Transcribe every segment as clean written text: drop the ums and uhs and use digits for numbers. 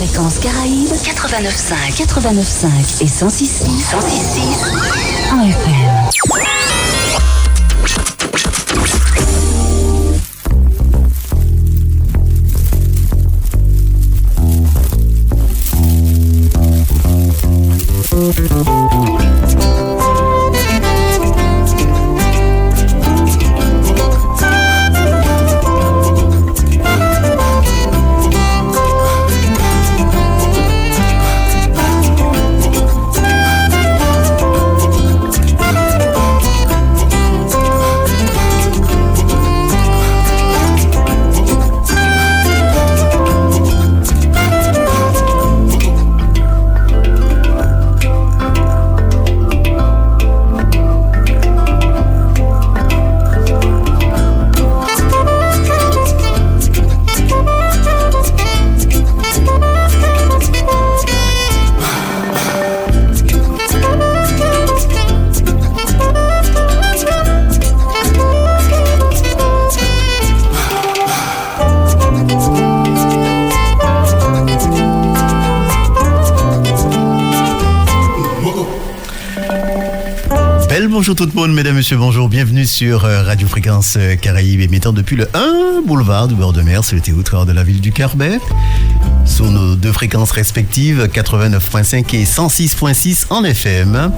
Fréquence Caraïbes, 89.5 et 106.6 en FM. Bonjour tout le monde, mesdames, messieurs, bonjour, bienvenue sur Radio Fréquence Caraïbes, émettant depuis le 1 boulevard du bord de mer, c'est le territoire de la ville du Carbet, sur nos deux fréquences respectives, 89.5 et 106.6 en FM,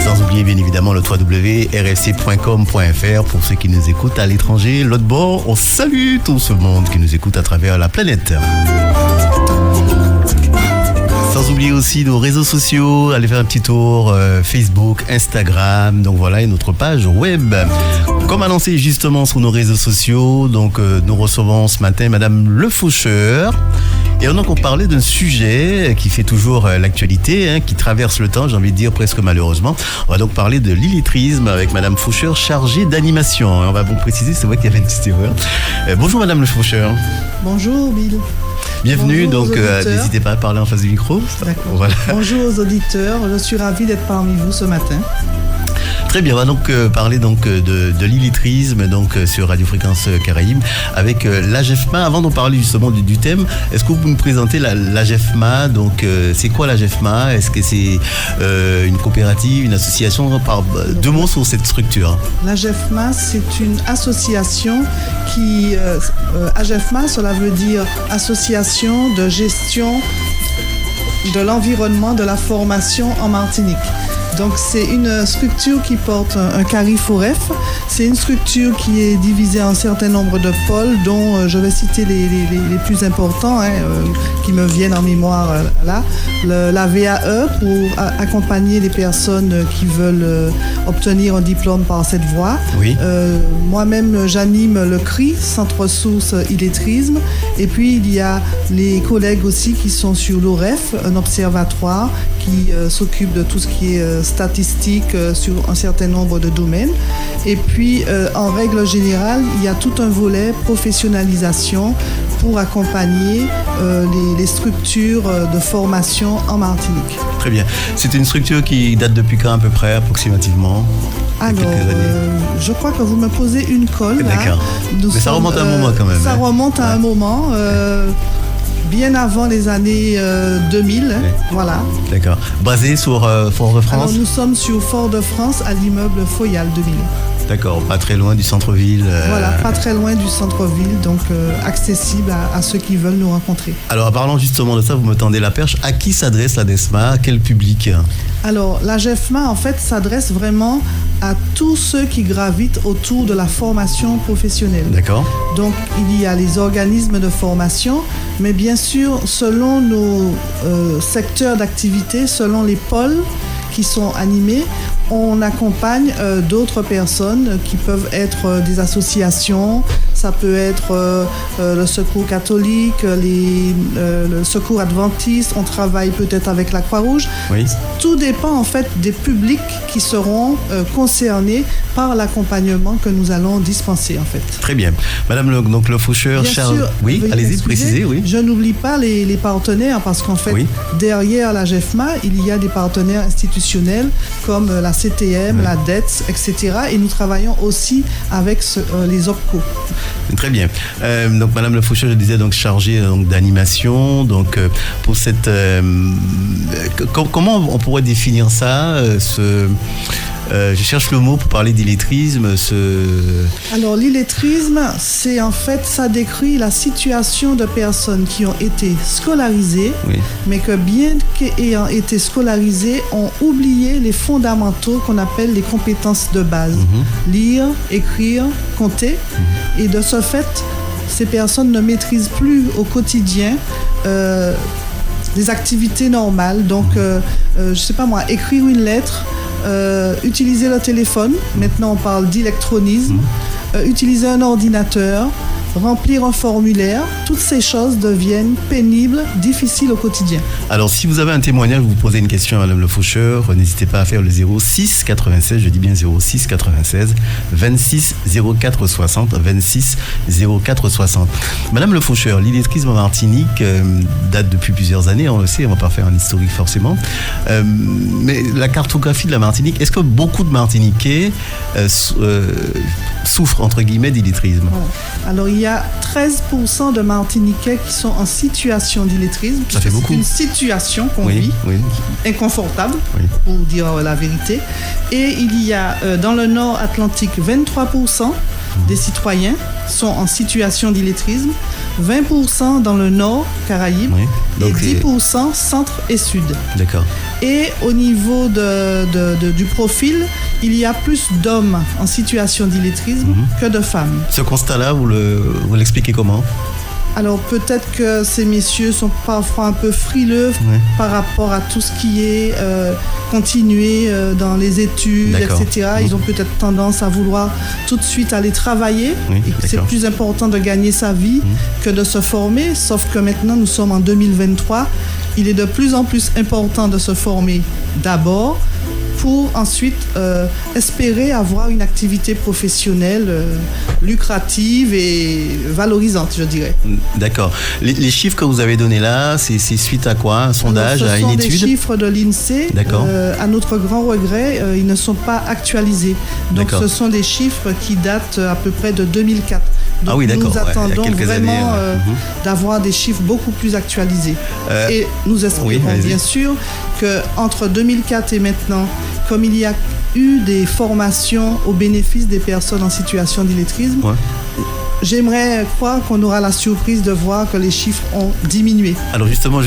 sans oublier bien évidemment le www.rfc.com.fr pour ceux qui nous écoutent à l'étranger. L'autre bord, on salue tout ce monde qui nous écoute à travers la planète. Sans oublier aussi nos réseaux sociaux, allez faire un petit tour, Facebook, Instagram, donc voilà, et notre page web. Comme annoncé justement sur nos réseaux sociaux, donc nous recevons ce matin Madame Le Faucheur. Et on a encore parlé d'un sujet qui fait toujours l'actualité, qui traverse le temps, j'ai envie de dire presque malheureusement. On va donc parler de l'illettrisme avec Madame Faucheur, chargée d'animation. On va vous préciser, c'est vrai qu'il y avait une petite erreur. Bonjour Madame Le Faucheur. Bonjour Bill. Bienvenue, bonjour, donc n'hésitez pas à parler en face du micro. D'accord. Voilà. Bonjour aux auditeurs, je suis ravie d'être parmi vous ce matin. Très bien, on va donc parler donc de l'illettrisme donc sur Radio Fréquence Caraïbes avec l'AGEFMA. Avant d'en parler justement du thème, est-ce que vous pouvez nous présenter l'AGEFMA? Donc c'est quoi l'AGEFMA? Est-ce que c'est une coopérative, une association? Par deux mots sur cette structure. L'AGEFMA, c'est une association qui AGEFMA, cela veut dire Association de gestion de l'environnement de la formation en Martinique. Donc c'est une structure qui porte un CARIFOREF. C'est une structure qui est divisée en un certain nombre de pôles, dont je vais citer les plus importants qui me viennent en mémoire là. La VAE pour accompagner les personnes qui veulent obtenir un diplôme par cette voie. Oui. Moi-même, j'anime le CRI, Centre Ressources Illettrisme. Et puis il y a les collègues aussi qui sont sur l'OREF, un observatoire qui s'occupe de tout ce qui est statistiques sur un certain nombre de domaines. Et puis, en règle générale, il y a tout un volet professionnalisation pour accompagner les structures de formation en Martinique. Très bien. C'est une structure qui date depuis quand à peu près, approximativement? Alors, je crois que vous me posez une colle. D'accord. Mais ça remonte à un moment quand même. Ça remonte à un moment. Bien avant les années 2000, oui. Voilà. D'accord. Basé sur Fort-de-France? Alors nous sommes sur Fort-de-France à l'immeuble Foyal 2000. D'accord, pas très loin du centre-ville. Voilà, pas très loin du centre-ville, donc accessible à ceux qui veulent nous rencontrer. Alors, en parlant justement de ça, vous me tendez la perche. À qui s'adresse l'AGEFMA? À quel public? Alors, l'AGEFMA, en fait, s'adresse vraiment à tous ceux qui gravitent autour de la formation professionnelle. D'accord. Donc, il y a les organismes de formation, mais bien sûr, selon nos secteurs d'activité, selon les pôles qui sont animés, on accompagne d'autres personnes qui peuvent être des associations, ça peut être le Secours catholique, le Secours adventiste, on travaille peut-être avec la Croix-Rouge. Oui. Tout dépend en fait des publics qui seront concernés par l'accompagnement que nous allons dispenser en fait. Très bien. Madame Le Faucheur, Charles. Oui, allez-y, précisez, oui. Je n'oublie pas les partenaires parce qu'en fait, oui. Derrière la GEFMA, il y a des partenaires institutionnels comme la CTM, la DETS, etc. Et nous travaillons aussi avec les OPCO. Très bien. Donc, Madame Le Faucheur, je disais, donc chargée d'animation. Donc, pour cette, comment on pourrait définir ça je cherche le mot pour parler d'illettrisme. Alors, l'illettrisme, c'est en fait, ça décrit la situation de personnes qui ont été scolarisées, mais que bien qu'ayant été scolarisées, ont oublié les fondamentaux qu'on appelle les compétences de base. Lire, écrire, compter. Et de ce fait, ces personnes ne maîtrisent plus au quotidien des activités normales. Donc, je sais pas moi, écrire une lettre, utiliser le téléphone, maintenant on parle d'électronisme, utiliser un ordinateur, remplir un formulaire, toutes ces choses deviennent pénibles, difficiles au quotidien. Alors, si vous avez un témoignage, vous posez une question à Madame Le Faucheur, n'hésitez pas à faire le 06 96, je dis bien 06 96 26 04 60, 26 04 60. Madame Le Faucheur, l'illettrisme en Martinique date depuis plusieurs années, on le sait, on ne va pas faire un historique forcément, mais la cartographie de la Martinique, est-ce que beaucoup de Martiniquais souffrent, entre guillemets, d'illettrisme? Alors, il y a 13% de Martiniquais qui sont en situation d'illettrisme. Ça fait beaucoup. C'est une situation qu'on vit, inconfortable, pour dire la vérité. Et il y a, dans le Nord Atlantique, 23% des citoyens sont en situation d'illettrisme, 20% dans le Nord Caraïbes, et 10% Centre et Sud. D'accord. Et au niveau du profil, il y a plus d'hommes en situation d'illettrisme que de femmes. Ce constat-là, vous l'expliquez comment? Alors peut-être que ces messieurs sont parfois un peu frileux par rapport à tout ce qui est continuer dans les études, etc. Ils ont peut-être tendance à vouloir tout de suite aller travailler. Et que c'est plus important de gagner sa vie que de se former. Sauf que maintenant, nous sommes en 2023. Il est de plus en plus important de se former d'abord pour ensuite espérer avoir une activité professionnelle lucrative et valorisante, je dirais. D'accord. Les chiffres que vous avez donnés là, c'est suite à quoi? Un sondage, à une étude? Ce sont des chiffres de l'INSEE. D'accord. À notre grand regret, ils ne sont pas actualisés. Donc ce sont des chiffres qui datent à peu près de 2004. Donc nous attendons vraiment d'avoir des chiffres beaucoup plus actualisés. Et nous espérons bien sûr qu'entre 2004 et maintenant, comme il y a eu des formations au bénéfice des personnes en situation d'illettrisme, j'aimerais croire qu'on aura la surprise de voir que les chiffres ont diminué. Alors justement,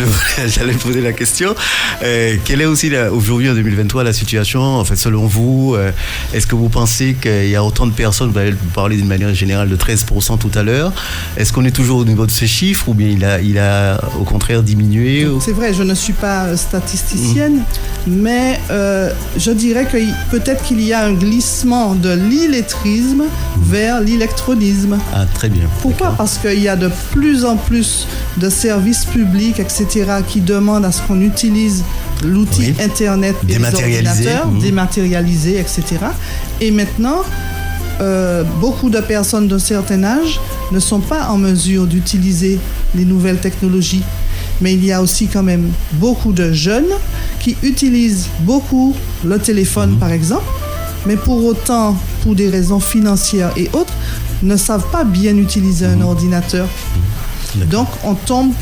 j'allais poser la question. Quelle est aussi aujourd'hui en 2023 la situation, en fait, selon vous? Est-ce que vous pensez qu'il y a autant de personnes, vous avez parlé d'une manière générale de 13% tout à l'heure, est-ce qu'on est toujours au niveau de ce chiffre ou bien il a au contraire diminué? C'est vrai, je ne suis pas statisticienne, mais je dirais que peut-être qu'il y a un glissement de l'illettrisme vers l'électronisme. Ah, très bien. Pourquoi? Parce qu'il y a de plus en plus de services publics, etc., qui demandent à ce qu'on utilise l'outil Internet et les ordinateurs, dématérialisés, etc. Et maintenant, beaucoup de personnes d'un certain âge ne sont pas en mesure d'utiliser les nouvelles technologies. Mais il y a aussi quand même beaucoup de jeunes qui utilisent beaucoup le téléphone, par exemple, mais pour autant, pour des raisons financières et autres, ne savent pas bien utiliser un ordinateur. Donc, on tombe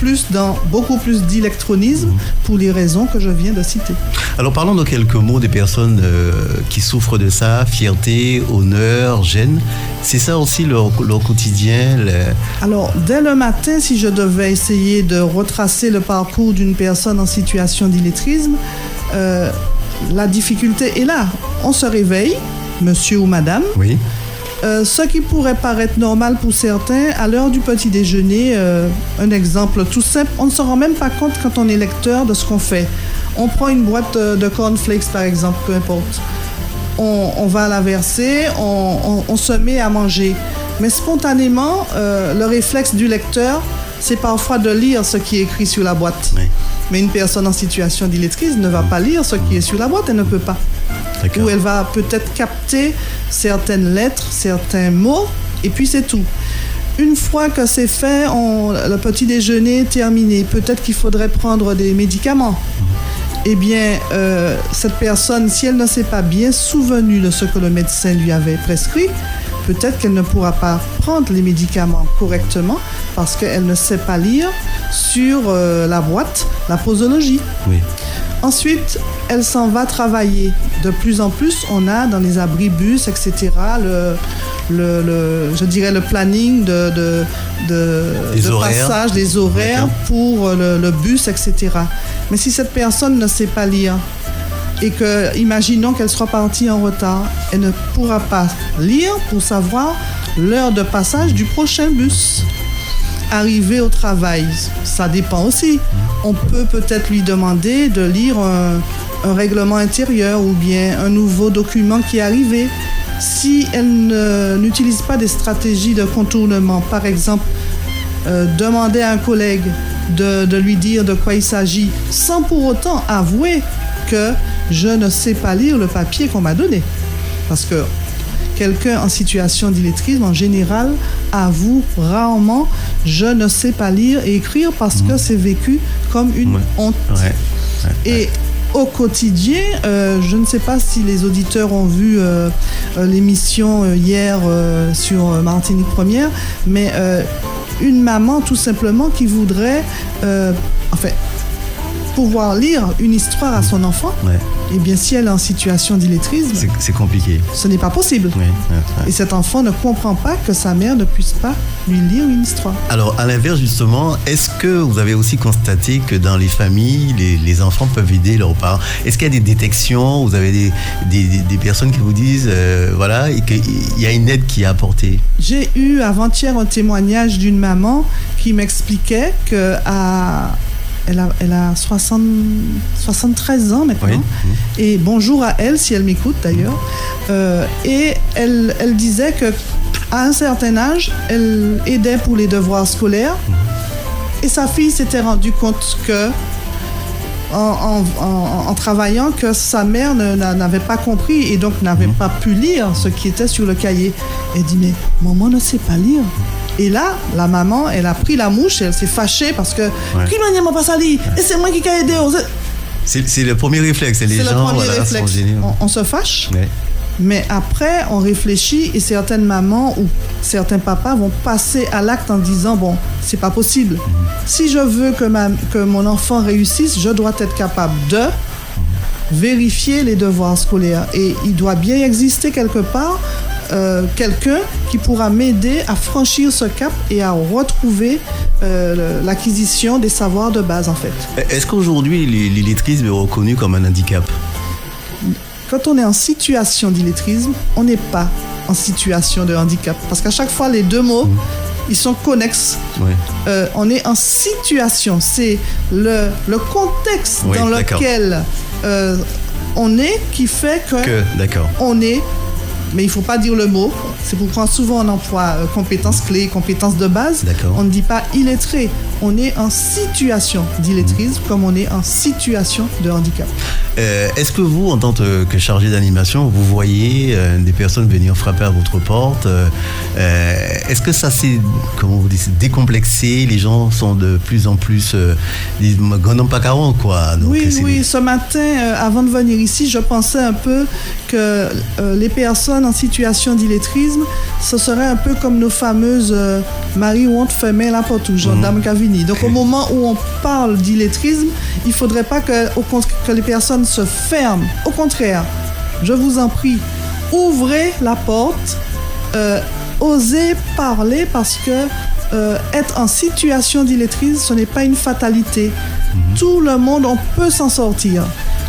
beaucoup plus d'électronisme pour les raisons que je viens de citer. Alors, parlons de quelques mots des personnes qui souffrent de ça, fierté, honneur, gêne. C'est ça aussi leur quotidien? Alors, dès le matin, si je devais essayer de retracer le parcours d'une personne en situation d'illettrisme, la difficulté est là. On se réveille, monsieur ou madame. Oui. Ce qui pourrait paraître normal pour certains, à l'heure du petit déjeuner, un exemple tout simple, on ne se rend même pas compte quand on est lecteur de ce qu'on fait. On prend une boîte de cornflakes par exemple, peu importe. On va la verser, on se met à manger. Mais spontanément, le réflexe du lecteur, c'est parfois de lire ce qui est écrit sur la boîte. Oui. Mais une personne en situation d'illettrisme ne va pas lire ce qui est sur la boîte, elle ne peut pas. Ou elle va peut-être capter certaines lettres, certains mots, et puis c'est tout. Une fois que c'est fait, le petit déjeuner est terminé. Peut-être qu'il faudrait prendre des médicaments. eh bien, cette personne, si elle ne s'est pas bien souvenue de ce que le médecin lui avait prescrit, peut-être qu'elle ne pourra pas prendre les médicaments correctement parce qu'elle ne sait pas lire sur la boîte la posologie. Oui. Ensuite, elle s'en va travailler. De plus en plus, on a dans les abribus, etc., je dirais le planning de passage, des horaires pour le bus, etc. Mais si cette personne ne sait pas lire et que, imaginons qu'elle soit partie en retard, elle ne pourra pas lire pour savoir l'heure de passage du prochain bus. Arriver au travail, ça dépend aussi. On peut peut-être lui demander de lire un règlement intérieur ou bien un nouveau document qui est arrivé. Si elle n'utilise pas des stratégies de contournement, par exemple, demander à un collègue de lui dire de quoi il s'agit, sans pour autant avouer que je ne sais pas lire le papier qu'on m'a donné. Parce que quelqu'un en situation d'illettrisme, en général, avoue rarement « je ne sais pas lire et écrire » parce que c'est vécu comme une honte. Et au quotidien, je ne sais pas si les auditeurs ont vu l'émission hier sur Martinique Première, mais une maman tout simplement qui voudrait pouvoir lire une histoire à son enfant, eh bien si elle est en situation d'illettrisme, c'est compliqué. Ce n'est pas possible. Et cet enfant ne comprend pas que sa mère ne puisse pas lui lire une histoire. Alors, à l'inverse, justement, est-ce que vous avez aussi constaté que dans les familles, les enfants peuvent aider leurs parents? Est-ce qu'il y a des détections? Vous avez des personnes qui vous disent, voilà, et qu'il y a une aide qui est apportée? J'ai eu avant-hier un témoignage d'une maman qui m'expliquait que elle a 73 ans maintenant. Oui. Et bonjour à elle, si elle m'écoute d'ailleurs. Et elle disait qu'à un certain âge, elle aidait pour les devoirs scolaires. Et sa fille s'était rendue compte que, en travaillant, que sa mère n'avait pas compris et donc n'avait pas pu lire ce qui était sur le cahier. Elle dit, mais maman ne sait pas lire. Et là, la maman, elle a pris la mouche et elle s'est fâchée parce que qui m'a dit, pas ça lire et c'est moi qui ai aidé. C'est le premier réflexe. Les gens, sont gênés. On se fâche, mais après, on réfléchit et certaines mamans ou certains papas vont passer à l'acte en disant, bon, c'est pas possible. Si je veux que mon enfant réussisse, je dois être capable de vérifier les devoirs scolaires. Et il doit bien exister quelque part quelqu'un qui pourra m'aider à franchir ce cap et à retrouver l'acquisition des savoirs de base, en fait. Est-ce qu'aujourd'hui, l'illettrisme est reconnu comme un handicap? Quand on est en situation d'illettrisme, on n'est pas en situation de handicap. Parce qu'à chaque fois, les deux mots, ils sont connexes. On est en situation. C'est le contexte dans lequel on est qui fait que on est... Mais il ne faut pas dire le mot. C'est pourquoi souvent on emploie compétences clés, compétences de base. On ne dit pas illettré. On est en situation d'illettrisme comme on est en situation de handicap. Est-ce que vous, en tant que chargé d'animation, vous voyez des personnes venir frapper à votre porte? Est-ce que ça s'est, comment vous dites, décomplexé? Les gens sont de plus en plus non pas 40, quoi. Donc, oui. Ce matin, avant de venir ici, je pensais un peu que les personnes en situation d'illettrisme, ce serait un peu comme nos fameuses Marie ou on te fait main la porte ou Dame Cavini. Donc au moment où on parle d'illettrisme, il ne faudrait pas que les personnes se ferment. Au contraire, je vous en prie, ouvrez la porte, osez parler parce que être en situation d'illettrisme, ce n'est pas une fatalité. Tout le monde, on peut s'en sortir.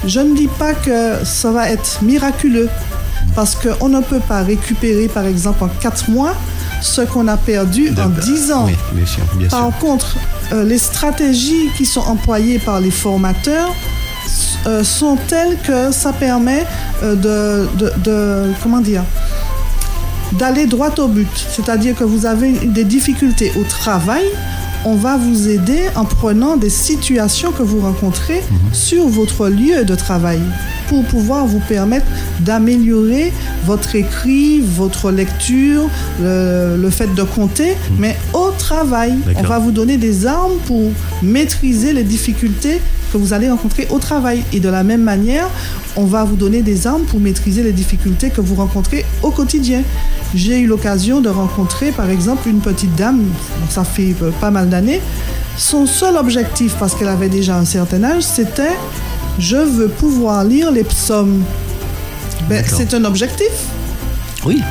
Je ne dis pas que ça va être miraculeux parce qu'on ne peut pas récupérer, par exemple, en 4 mois, ce qu'on a perdu en 10 ans. Oui, bien sûr. Par contre, les stratégies qui sont employées par les formateurs sont telles que ça permet d'aller droit au but. C'est-à-dire que vous avez des difficultés au travail, on va vous aider en prenant des situations que vous rencontrez sur votre lieu de travail. pour pouvoir vous permettre d'améliorer votre écrit, votre lecture, le fait de compter, mais au travail. D'accord. On va vous donner des armes pour maîtriser les difficultés que vous allez rencontrer au travail. Et de la même manière, on va vous donner des armes pour maîtriser les difficultés que vous rencontrez au quotidien. J'ai eu l'occasion de rencontrer, par exemple, une petite dame, ça fait pas mal d'années. Son seul objectif, parce qu'elle avait déjà un certain âge, c'était « je veux pouvoir lire les psaumes ». C'est un objectif. Oui,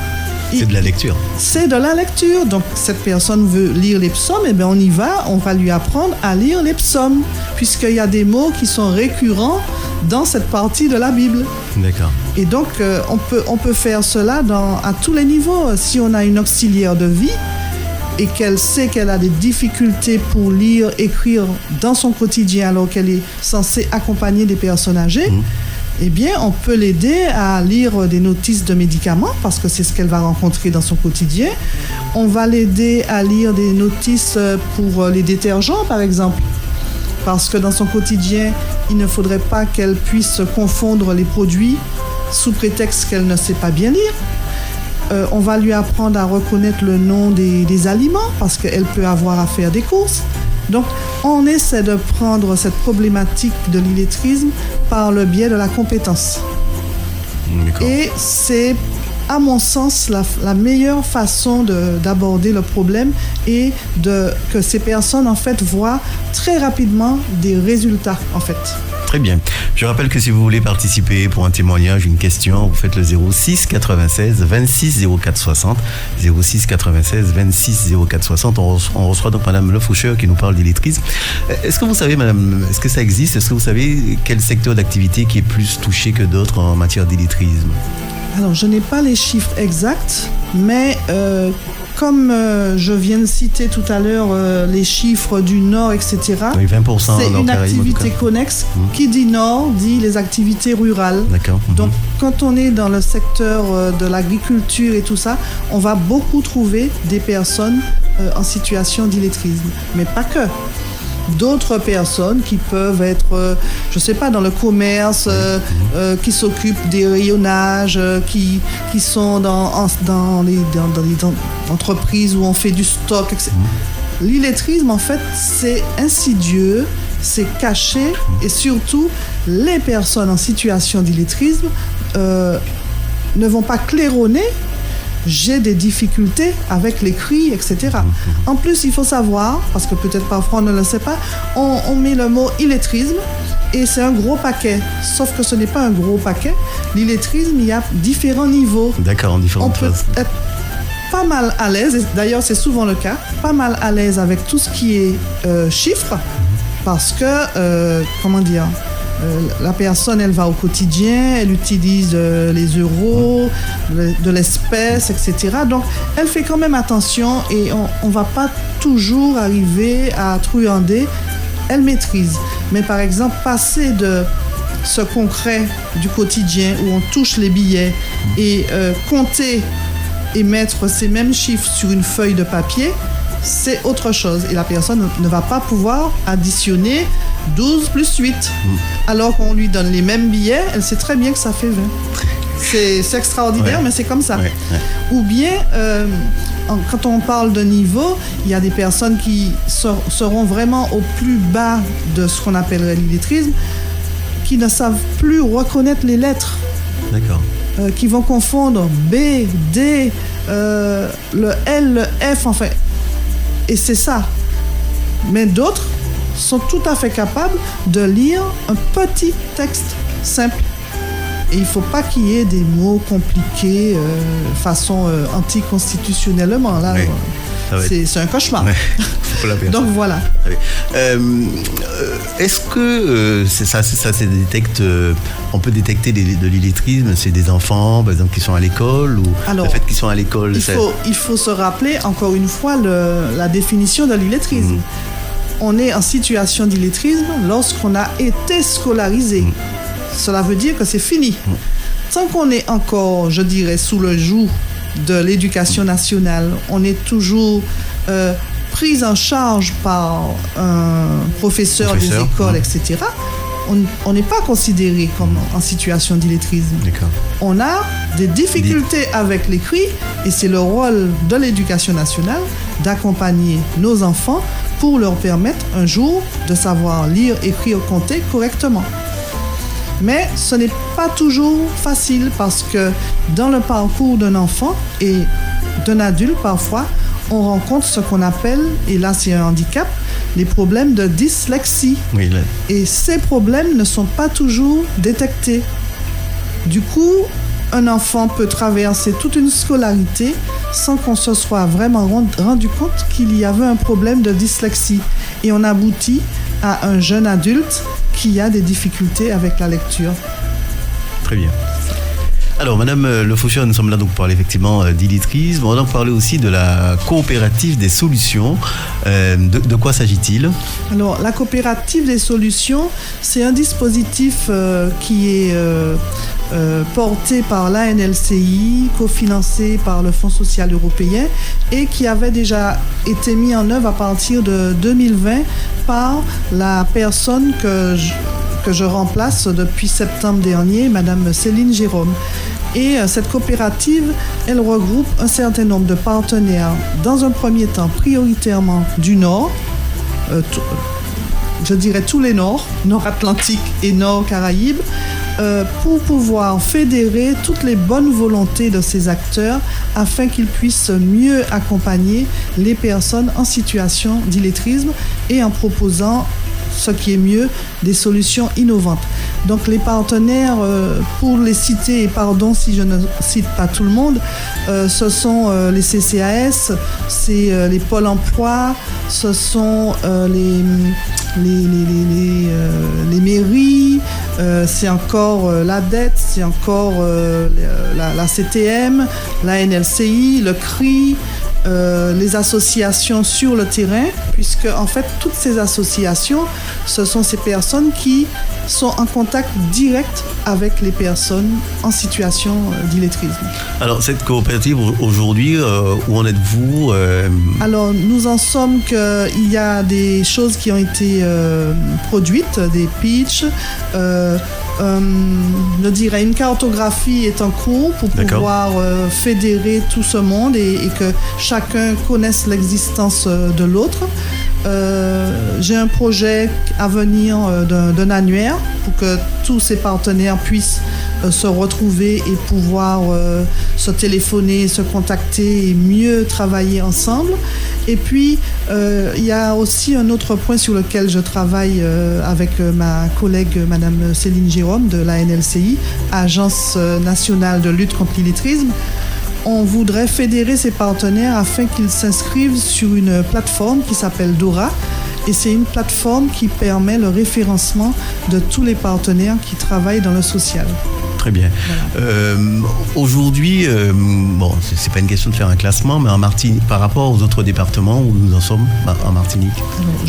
c'est de la lecture. C'est de la lecture. Donc, cette personne veut lire les psaumes, et bien on y va, on va lui apprendre à lire les psaumes, puisqu'il y a des mots qui sont récurrents dans cette partie de la Bible. D'accord. Et donc, on peut faire cela à tous les niveaux. Si on a une auxiliaire de vie et qu'elle sait qu'elle a des difficultés pour lire, écrire dans son quotidien alors qu'elle est censée accompagner des personnes âgées, eh bien, on peut l'aider à lire des notices de médicaments parce que c'est ce qu'elle va rencontrer dans son quotidien. On va l'aider à lire des notices pour les détergents, par exemple. Parce que dans son quotidien, il ne faudrait pas qu'elle puisse confondre les produits sous prétexte qu'elle ne sait pas bien lire. On va lui apprendre à reconnaître le nom des aliments parce qu'elle peut avoir à faire des courses. Donc, on essaie de prendre cette problématique de l'illettrisme par le biais de la compétence. D'accord. Et c'est, à mon sens, la meilleure façon d'aborder le problème et que ces personnes, en fait, voient très rapidement des résultats, en fait. Très bien. Je rappelle que si vous voulez participer pour un témoignage, une question, vous faites le 06 96 26 04 60. 06 96 26 04 60. On reçoit donc Madame Le Faucheur qui nous parle d'illettrisme. Est-ce que vous savez, Madame, est-ce que ça existe? Est-ce que vous savez quel secteur d'activité qui est plus touché que d'autres en matière d'illettrisme? Alors, je n'ai pas les chiffres exacts, mais comme je viens de citer tout à l'heure les chiffres du Nord, etc., oui, 20% c'est une activité connexe. Qui dit Nord dit les activités rurales. D'accord. Donc, quand on est dans le secteur de l'agriculture et tout ça, on va beaucoup trouver des personnes en situation d'illettrisme, mais pas que. D'autres personnes qui peuvent être, je sais pas, dans le commerce, qui s'occupent des rayonnages, qui sont dans les entreprises où on fait du stock, etc. L'illettrisme, en fait, c'est insidieux, c'est caché, et surtout, les personnes en situation d'illettrisme ne vont pas claironner. J'ai des difficultés avec l'écrit, etc. En plus, il faut savoir, parce que peut-être parfois on ne le sait pas, on met le mot illettrisme et c'est un gros paquet. Sauf que ce n'est pas un gros paquet. L'illettrisme, il y a différents niveaux. D'accord, en différentes phases. On peut être pas mal à l'aise, et d'ailleurs c'est souvent le cas, pas mal à l'aise avec tout ce qui est chiffres, parce que, comment dire, la personne, elle va au quotidien, elle utilise les euros, de l'espèce, etc. Donc, elle fait quand même attention et on ne va pas toujours arriver à truander. Elle maîtrise. Mais par exemple, passer de ce concret du quotidien où on touche les billets et compter et mettre ces mêmes chiffres sur une feuille de papier, c'est autre chose. Et la personne ne va pas pouvoir additionner 12 plus 8. Alors qu'on lui donne les mêmes billets, elle sait très bien que ça fait 20. C'est extraordinaire, mais c'est comme ça. Ou bien, quand on parle de niveau, il y a des personnes qui seront vraiment au plus bas de ce qu'on appellerait l'illettrisme, qui ne savent plus reconnaître les lettres. D'accord. Qui vont confondre B, D, le L, le F, enfin. Et c'est ça. Mais d'autres sont tout à fait capables de lire un petit texte simple. Et il ne faut pas qu'il y ait des mots compliqués façon anticonstitutionnellement. Là, c'est un cauchemar. Ouais. Donc voilà. Est-ce que ça se détecte, on peut détecter de l'illettrisme chez des enfants, par exemple, qui sont à l'école, ou alors, le fait qu'ils sont à l'école? Il faut se rappeler encore une fois la définition de l'illettrisme. On est en situation d'illettrisme lorsqu'on a été scolarisé. Cela veut dire que c'est fini. Tant qu'on est encore, je dirais, sous le joug de l'éducation nationale, on est toujours pris en charge par un professeur des écoles, etc., on n'est pas considéré comme en situation d'illettrisme. D'accord. On a des difficultés avec l'écrit et c'est le rôle de l'éducation nationale d'accompagner nos enfants pour leur permettre un jour de savoir lire, écrire, compter correctement. Mais ce n'est pas toujours facile parce que dans le parcours d'un enfant et d'un adulte, parfois, on rencontre ce qu'on appelle, et là c'est un handicap, les problèmes de dyslexie. Oui, là. Et ces problèmes ne sont pas toujours détectés. Du coup, un enfant peut traverser toute une scolarité sans qu'on se soit vraiment rendu compte qu'il y avait un problème de dyslexie. Et on aboutit à un jeune adulte qui a des difficultés avec la lecture. Très bien. Alors, Madame Le Faucheur, nous sommes là donc pour parler effectivement d'illettrisme. On va donc parler aussi de la coopérative des solutions. De quoi s'agit-il ? Alors, la coopérative des solutions, c'est un dispositif qui est porté par l'ANLCI, cofinancé par le Fonds social européen et qui avait déjà été mis en œuvre à partir de 2020 par la personne que je remplace depuis septembre dernier, Madame Céline Jérôme. Et cette coopérative, elle regroupe un certain nombre de partenaires, dans un premier temps prioritairement du Nord, je dirais tous les Nords, Nord-Atlantique et Nord-Caraïbes, pour pouvoir fédérer toutes les bonnes volontés de ces acteurs afin qu'ils puissent mieux accompagner les personnes en situation d'illettrisme et en proposant, ce qui est mieux, des solutions innovantes. Donc les partenaires, pour les citer, et pardon si je ne cite pas tout le monde, ce sont les CCAS, c'est les pôles emploi, ce sont les mairies, c'est encore l'ADET, c'est encore la CTM, la NLCI, le CRI, les associations sur le terrain, puisque en fait toutes ces associations, ce sont ces personnes qui sont en contact direct avec les personnes en situation d'illettrisme. Alors cette coopérative aujourd'hui, où en êtes-vous Alors nous en sommes qu'il y a des choses qui ont été produites, des pitchs, je dirais une cartographie est en cours pour pouvoir fédérer tout ce monde et que chacun connaisse l'existence de l'autre. J'ai un projet à venir d'un annuaire pour que tous ces partenaires puissent se retrouver et pouvoir se téléphoner, se contacter et mieux travailler ensemble. Et puis, il y a aussi un autre point sur lequel je travaille avec ma collègue Madame Céline Jérôme de la NLCI, Agence nationale de lutte contre l'illettrisme. On voudrait fédérer ces partenaires afin qu'ils s'inscrivent sur une plateforme qui s'appelle Dora. Et c'est une plateforme qui permet le référencement de tous les partenaires qui travaillent dans le social. Très bien. Voilà. Aujourd'hui, bon, c'est pas une question de faire un classement, mais en Martinique, par rapport aux autres départements où nous en sommes en Martinique,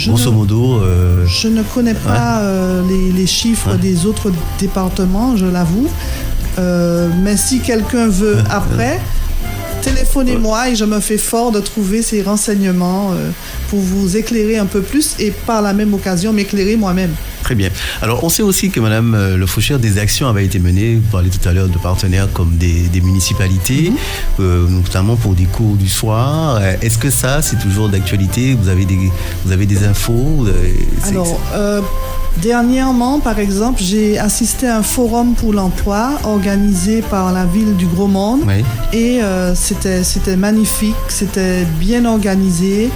grosso modo... Je ne connais pas les chiffres des autres départements, je l'avoue. Mais si quelqu'un veut après... Téléphonez-moi et je me fais fort de trouver ces renseignements pour vous éclairer un peu plus et par la même occasion m'éclairer moi-même. Très bien. Alors, on sait aussi que Madame Le Faucheur, des actions avaient été menées, vous parliez tout à l'heure de partenaires comme des municipalités, notamment pour des cours du soir. Est-ce que ça, c'est toujours d'actualité ? Vous avez des infos ? Alors, dernièrement, par exemple, j'ai assisté à un forum pour l'emploi organisé par la ville du Gros Monde. Oui. Et c'était magnifique, c'était bien organisé.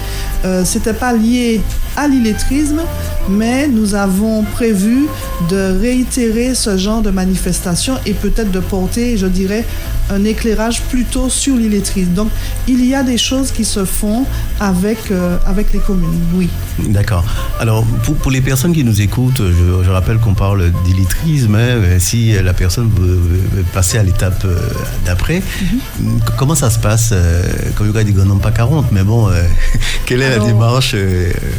C'était pas lié à l'illettrisme, mais nous avons prévu de réitérer ce genre de manifestation et peut-être de porter, je dirais, un éclairage plutôt sur l'illettrisme. Donc, il y a des choses qui se font avec les communes, oui. D'accord. Alors, pour les personnes qui nous écoutent, je rappelle qu'on parle d'illettrisme, hein, si la personne veut passer à l'étape d'après, comment ça se passe comme il dit, non pas 40, mais bon, quelle est la démarche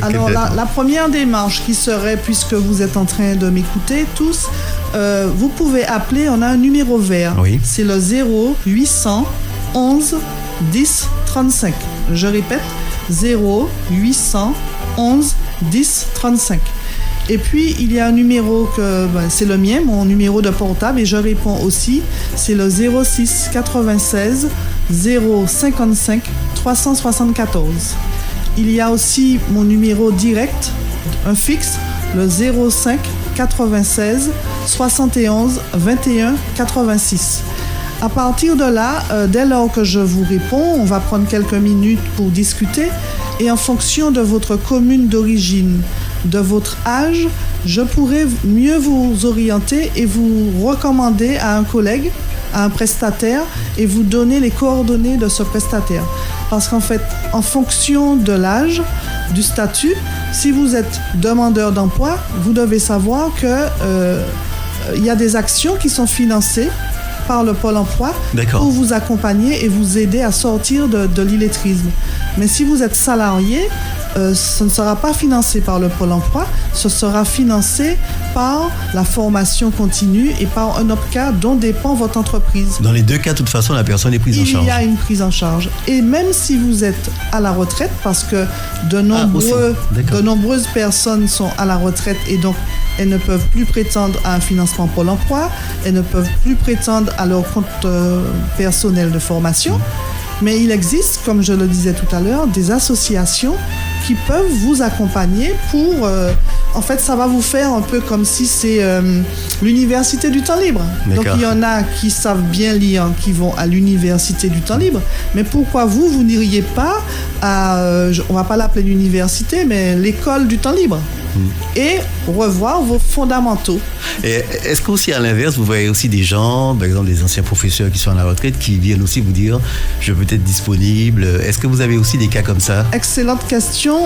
Alors, la première démarche qui serait, puisque vous êtes en train de m'écouter tous, vous pouvez appeler, on a un numéro vert. Oui. C'est le 0800 11 10 35. Je répète, 0800 11 10 35. Et puis, il y a un numéro c'est le mien, mon numéro de portable, et je réponds aussi. C'est le 06 96 055 374. Il y a aussi mon numéro direct, un fixe, le 05 96 71 21 86. À partir de là, dès lors que je vous réponds, on va prendre quelques minutes pour discuter, et en fonction de votre commune d'origine, de votre âge, je pourrai mieux vous orienter et vous recommander à un collègue, à un prestataire, et vous donner les coordonnées de ce prestataire. Parce qu'en fait, en fonction de l'âge, du statut, si vous êtes demandeur d'emploi, vous devez savoir que il y a des actions qui sont financées par le Pôle emploi pour vous accompagner et vous aider à sortir de l'illettrisme. Mais si vous êtes salarié, ce ne sera pas financé par le Pôle emploi, ce sera financé par la formation continue et par un OPCA dont dépend votre entreprise. Dans les deux cas, de toute façon, la personne est prise en charge. Il y a une prise en charge. Et même si vous êtes à la retraite, parce que de nombreuses personnes sont à la retraite et donc elles ne peuvent plus prétendre à un financement Pôle emploi, elles ne peuvent plus prétendre à leur compte personnel de formation. Mais il existe, comme je le disais tout à l'heure, des associations qui peuvent vous accompagner pour... en fait, ça va vous faire un peu comme si c'est l'université du temps libre. Donc, il y en a qui savent bien lire, qui vont à l'université du temps libre. Mais pourquoi vous n'iriez pas à... on ne va pas l'appeler l'université, mais l'école du temps libre et revoir vos fondamentaux. Et est-ce qu'aussi à l'inverse, vous voyez aussi des gens, par exemple des anciens professeurs qui sont à la retraite, qui viennent aussi vous dire « je peux être disponible ». Est-ce que vous avez aussi des cas comme ça? Excellente question.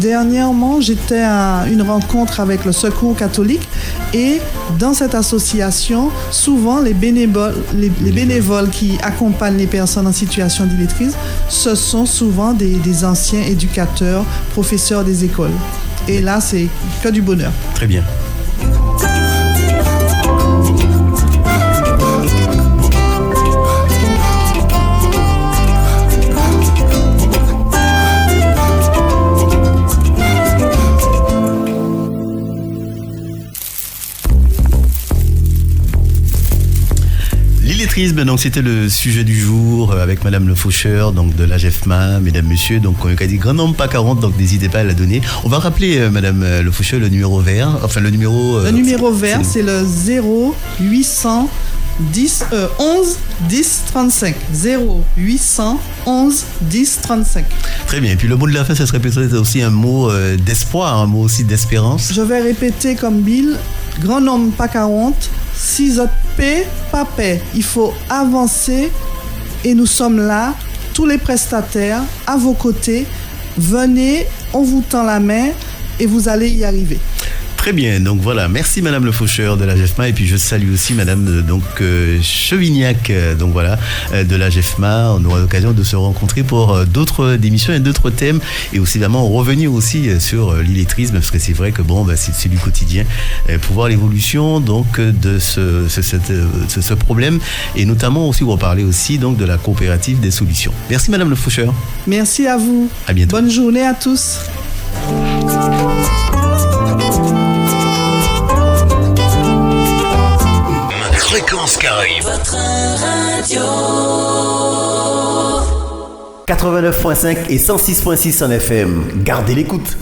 Dernièrement, j'étais à une rencontre avec le Secours catholique et dans cette association, souvent les bénévoles qui accompagnent les personnes en situation d'illettrisme, ce sont souvent des anciens éducateurs, professeurs des écoles. Et là, c'est que du bonheur. Très bien. L'illettrisme, donc c'était le sujet du jour avec Madame Le Faucheur, donc de l'AGEFMA, mesdames, messieurs. Donc on a dit grand nombre, pas 40, donc n'hésitez pas à la donner. On va rappeler, Madame Le Faucheur, le numéro vert. Enfin, le numéro. Le numéro vert, c'est le 0800 11 10 35. 0800 11 10 35. Très bien. Et puis le mot de la fin, ça serait peut-être aussi un mot d'espoir, un mot aussi d'espérance. Je vais répéter comme Bill. Grand nombre, pas 40. 6 autres paix, pas paix. Il faut avancer et nous sommes là, tous les prestataires, à vos côtés. Venez, on vous tend la main et vous allez y arriver. Très bien, donc voilà, merci Madame Le Faucheur de l'AGEFMA et puis je salue aussi Madame Chevignac, donc voilà, de l'AGEFMA. On aura l'occasion de se rencontrer pour d'autres émissions et d'autres thèmes et aussi évidemment revenir aussi sur l'illettrisme parce que c'est vrai que c'est du quotidien pour voir l'évolution donc de ce problème et notamment aussi reparler aussi donc de la coopérative des solutions. Merci Madame Le Faucheur. Merci à vous. À bientôt. Bonne journée à tous. Fréquence Caraïbe. Votre radio. 89.5 et 106.6 en FM. Gardez l'écoute.